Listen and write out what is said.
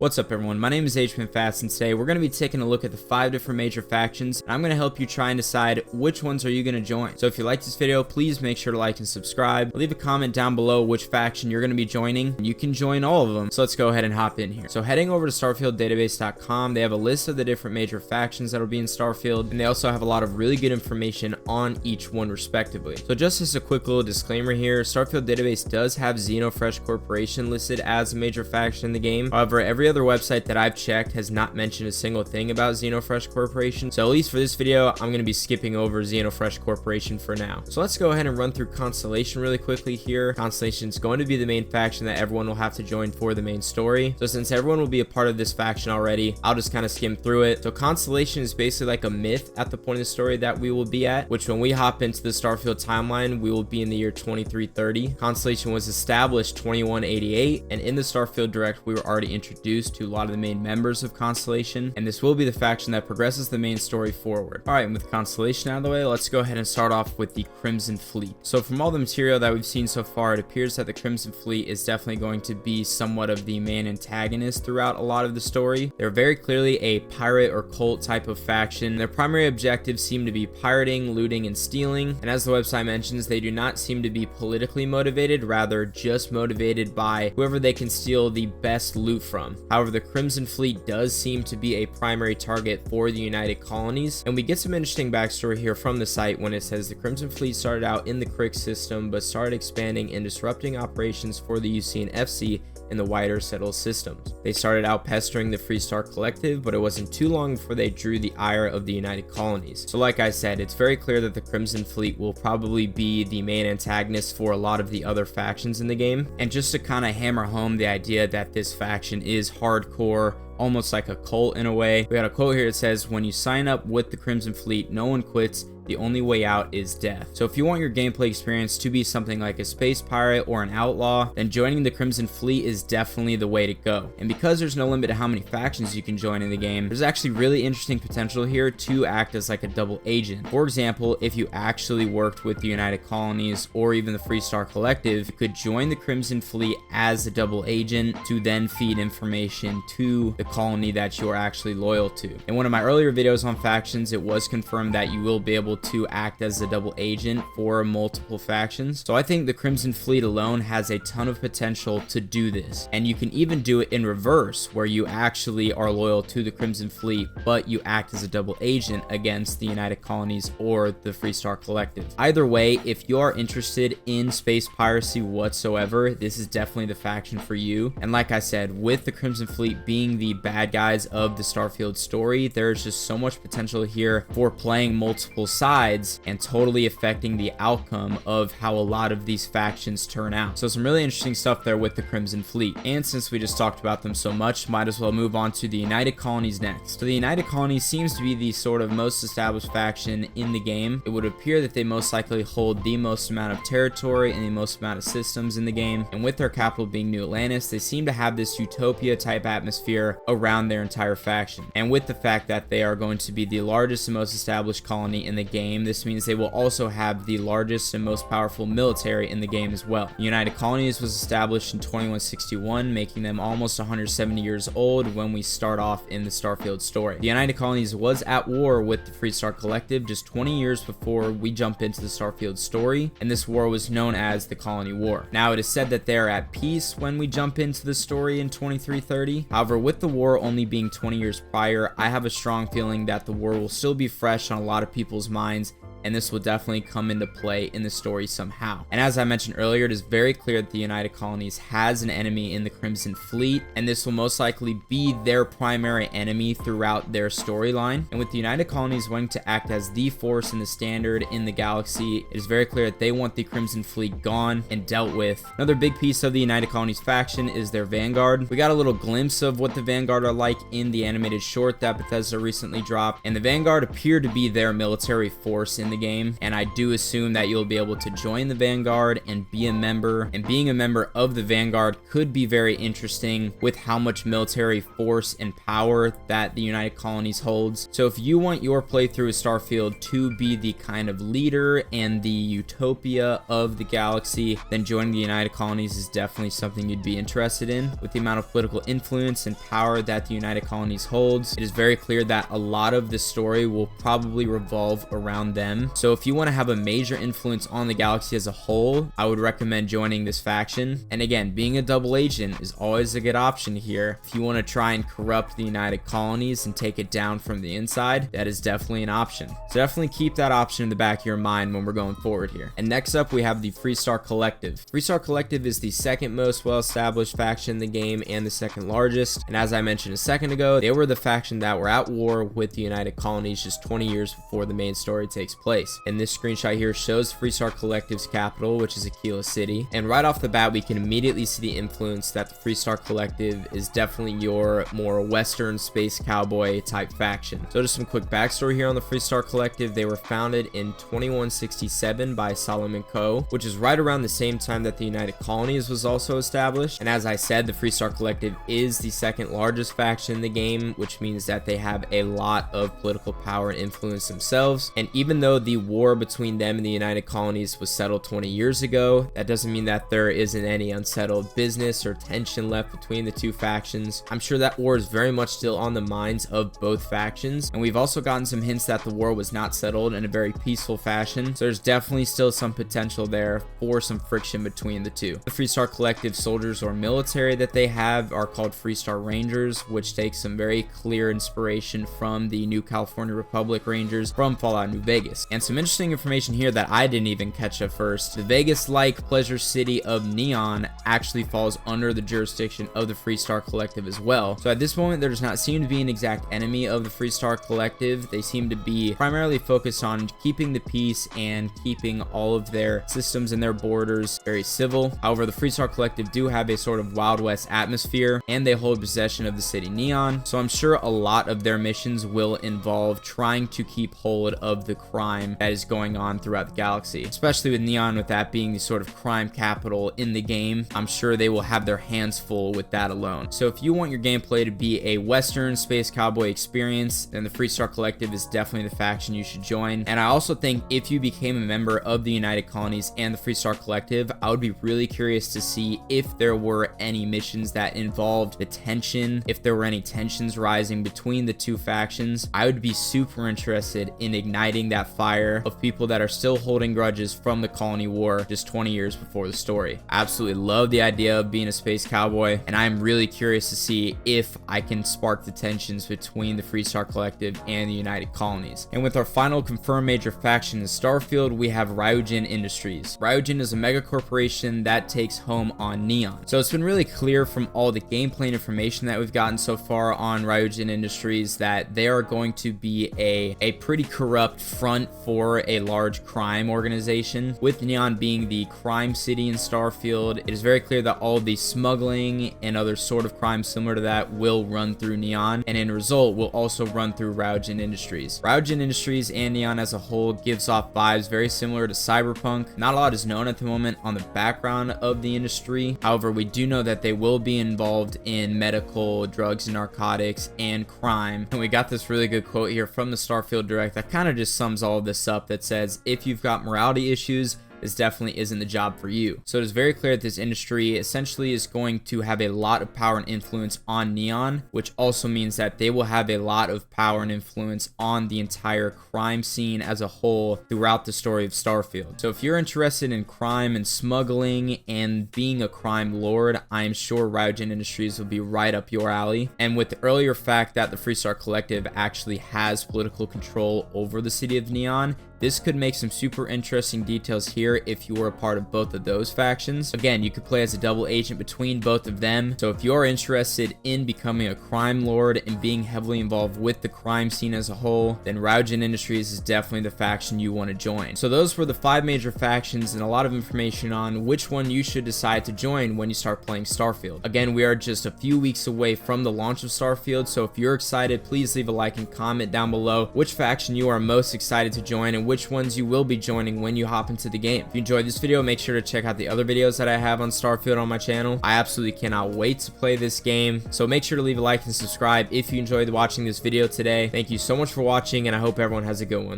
What's up everyone, my name is HManFast and today we're going to be taking a look at the 5 different major factions and I'm going to help you try and decide which ones are you going to join. So if you like this video, please make sure to like and subscribe. Leave a comment down below which faction you're going to be joining and you can join all of them. So let's go ahead and hop in here. So heading over to starfielddatabase.com, they have a list of the different major factions that will be in Starfield, and they also have a lot of really good information on each one respectively. So just as a quick little disclaimer here, Starfield database does have Xenofresh Corporation listed as a major faction in the game. However, every other website that I've checked has not mentioned a single thing about Xenofresh Corporation. So at least for this video, I'm going to be skipping over Xenofresh Corporation for now. So let's go ahead and run through Constellation really quickly here. Constellation is going to be the main faction that everyone will have to join for the main story. So since everyone will be a part of this faction already, I'll just kind of skim through it. So Constellation is basically like a myth at the point of the story that we will be at, which when we hop into the Starfield timeline, we will be in the year 2330. Constellation was established 2188, and in the Starfield Direct, we were already introduced to a lot of the main members of Constellation, and this will be the faction that progresses the main story forward. All right, and with Constellation out of the way, let's go ahead and start off with the Crimson Fleet. So from all the material that we've seen so far, it appears that the Crimson Fleet is definitely going to be somewhat of the main antagonist throughout a lot of the story. They're very clearly a pirate or cult type of faction. Their primary objectives seem to be pirating, looting, and stealing, and as the website mentions, they do not seem to be politically motivated, rather just motivated by whoever they can steal the best loot from. However, the Crimson Fleet does seem to be a primary target for the United Colonies, and we get some interesting backstory here from the site when it says the Crimson Fleet started out in the Crick system but started expanding and disrupting operations for the UC and FC in the wider settled systems. They started out pestering the Freestar Collective, but it wasn't too long before they drew the ire of the United Colonies. So like I said, it's very clear that the Crimson Fleet will probably be the main antagonist for a lot of the other factions in the game. And just to kind of hammer home the idea that this faction is hardcore, almost like a cult in a way, we got a quote here that says, "When you sign up with the Crimson Fleet, no one quits. The only way out is death." So if you want your gameplay experience to be something like a space pirate or an outlaw, then joining the Crimson Fleet is definitely the way to go. And because there's no limit to how many factions you can join in the game, there's actually really interesting potential here to act as like a double agent. For example, if you actually worked with the United Colonies or even the Freestar Collective, you could join the Crimson Fleet as a double agent to then feed information to the colony that you're actually loyal to. In one of my earlier videos on factions, it was confirmed that you will be able to act as a double agent for multiple factions. So I think the Crimson Fleet alone has a ton of potential to do this, and you can even do it in reverse where you actually are loyal to the Crimson Fleet but you act as a double agent against the United Colonies or the Freestar Collective. Either way, if you are interested in space piracy whatsoever, this is definitely the faction for you. And like I said, with the Crimson Fleet being the bad guys of the Starfield story, there's just so much potential here for playing multiple sides and totally affecting the outcome of how a lot of these factions turn out. So some really interesting stuff there with the Crimson Fleet. And since we just talked about them so much, might as well move on to the United Colonies next. So the United Colonies seems to be the sort of most established faction in the game. It would appear that they most likely hold the most amount of territory and the most amount of systems in the game. And with their capital being New Atlantis, they seem to have this utopia type atmosphere around their entire faction. And with the fact that they are going to be the largest and most established colony in the game, this means they will also have the largest and most powerful military in the game as well. The United Colonies was established in 2161, making them almost 170 years old when we start off in the Starfield story. The United Colonies was at war with the Freestar Collective just 20 years before we jump into the Starfield story, and this war was known as the Colony War. Now it is said that they are at peace when we jump into the story in 2330. However, with the war only being 20 years prior, I have a strong feeling that the war will still be fresh on a lot of people's minds, and this will definitely come into play in the story somehow. And as I mentioned earlier, it is very clear that the United Colonies has an enemy in the Crimson Fleet, and this will most likely be their primary enemy throughout their storyline. And with the United Colonies wanting to act as the force and the standard in the galaxy, it is very clear that they want the Crimson Fleet gone and dealt with. Another big piece of the United Colonies faction is their Vanguard. We got a little glimpse of what the Vanguard are like in the animated short that Bethesda recently dropped, and the Vanguard appear to be their military force in the game, and I do assume that you'll be able to join the Vanguard and be a member, and being a member of the Vanguard could be very interesting with how much military force and power that the United Colonies holds. So if you want your playthrough of Starfield to be the kind of leader and the utopia of the galaxy, then joining the United Colonies is definitely something you'd be interested in. With the amount of political influence and power that the United Colonies holds, it is very clear that a lot of the story will probably revolve around them. So if you want to have a major influence on the galaxy as a whole, I would recommend joining this faction. And again, being a double agent is always a good option here. If you want to try and corrupt the United Colonies and take it down from the inside, that is definitely an option. So definitely keep that option in the back of your mind when we're going forward here. And next up, we have the Freestar Collective. Freestar Collective is the second most well-established faction in the game and the second largest. And as I mentioned a second ago, they were the faction that were at war with the United Colonies just 20 years before the main story takes place. And this screenshot here shows Freestar Collective's capital, which is Aquila City. And right off the bat, we can immediately see the influence that the Freestar Collective is definitely your more Western space cowboy type faction. So just some quick backstory here on the Freestar Collective. They were founded in 2167 by Solomon Coe, which is right around the same time that the United Colonies was also established. And as I said, the Freestar Collective is the second largest faction in the game, which means that they have a lot of political power and influence themselves. And even though the war between them and the United Colonies was settled 20 years ago, that doesn't mean that there isn't any unsettled business or tension left between the two factions. I'm sure that war is very much still on the minds of both factions, and we've also gotten some hints that the war was not settled in a very peaceful fashion, so there's definitely still some potential there for some friction between the two. The Freestar Collective soldiers or military that they have are called Freestar Rangers, which takes some very clear inspiration from the New California Republic Rangers from Fallout New Vegas. And some interesting information here that I didn't even catch at first: the Vegas-like pleasure city of Neon actually falls under the jurisdiction of the Freestar Collective as well. So at this moment, there does not seem to be an exact enemy of the Freestar Collective. They seem to be primarily focused on keeping the peace and keeping all of their systems and their borders very civil. However, the Freestar Collective do have a sort of Wild West atmosphere, and they hold possession of the city Neon. So I'm sure a lot of their missions will involve trying to keep hold of the crime that is going on throughout the galaxy, especially with Neon, with that being the sort of crime capital in the game. I'm sure they will have their hands full with that alone. So if you want your gameplay to be a Western space cowboy experience, then the Freestar Collective is definitely the faction you should join. And I also think if you became a member of the United Colonies and the Freestar Collective, I would be really curious to see if there were any missions that involved the tension, if there were any tensions rising between the two factions. I would be super interested in igniting that fire of people that are still holding grudges from the Colony War just 20 years before the story. I absolutely love the idea of being a space cowboy, and I'm really curious to see if I can spark the tensions between the Freestar Collective and the United Colonies. And with our final confirmed major faction in Starfield, we have Riojin Industries. Riojin is a mega corporation that takes home on Neon. So it's been really clear from all the gameplay information that we've gotten so far on Riojin Industries that they are going to be a pretty corrupt front for a large crime organization. With Neon being the crime city in Starfield, it is very clear that all of the smuggling and other sort of crimes similar to that will run through Neon, and in result will also run through Riojin Industries. Riojin Industries and Neon as a whole gives off vibes very similar to Cyberpunk. Not a lot is known at the moment on the background of the industry. However, we do know that they will be involved in medical, drugs and narcotics, and crime. And we got this really good quote here from the Starfield Direct that kind of just sums all of this up, that says, if you've got morality issues, this definitely isn't the job for you. So it is very clear that this industry essentially is going to have a lot of power and influence on Neon, which also means that they will have a lot of power and influence on the entire crime scene as a whole throughout the story of Starfield. So if you're interested in crime and smuggling and being a crime lord, I am sure Riojin Industries will be right up your alley. And with the earlier fact that the Freestar Collective actually has political control over the city of Neon, this could make some super interesting details here if you were a part of both of those factions. Again, you could play as a double agent between both of them. So if you're interested in becoming a crime lord and being heavily involved with the crime scene as a whole, then Riojin Industries is definitely the faction you want to join. So those were the 5 major factions and a lot of information on which one you should decide to join when you start playing Starfield. Again, we are just a few weeks away from the launch of Starfield, so if you're excited, please leave a like and comment down below which faction you are most excited to join and which ones you will be joining when you hop into the game. If you enjoyed this video, make sure to check out the other videos that I have on Starfield on my channel. I absolutely cannot wait to play this game, so make sure to leave a like and subscribe if you enjoyed watching this video today. Thank you so much for watching, and I hope everyone has a good one.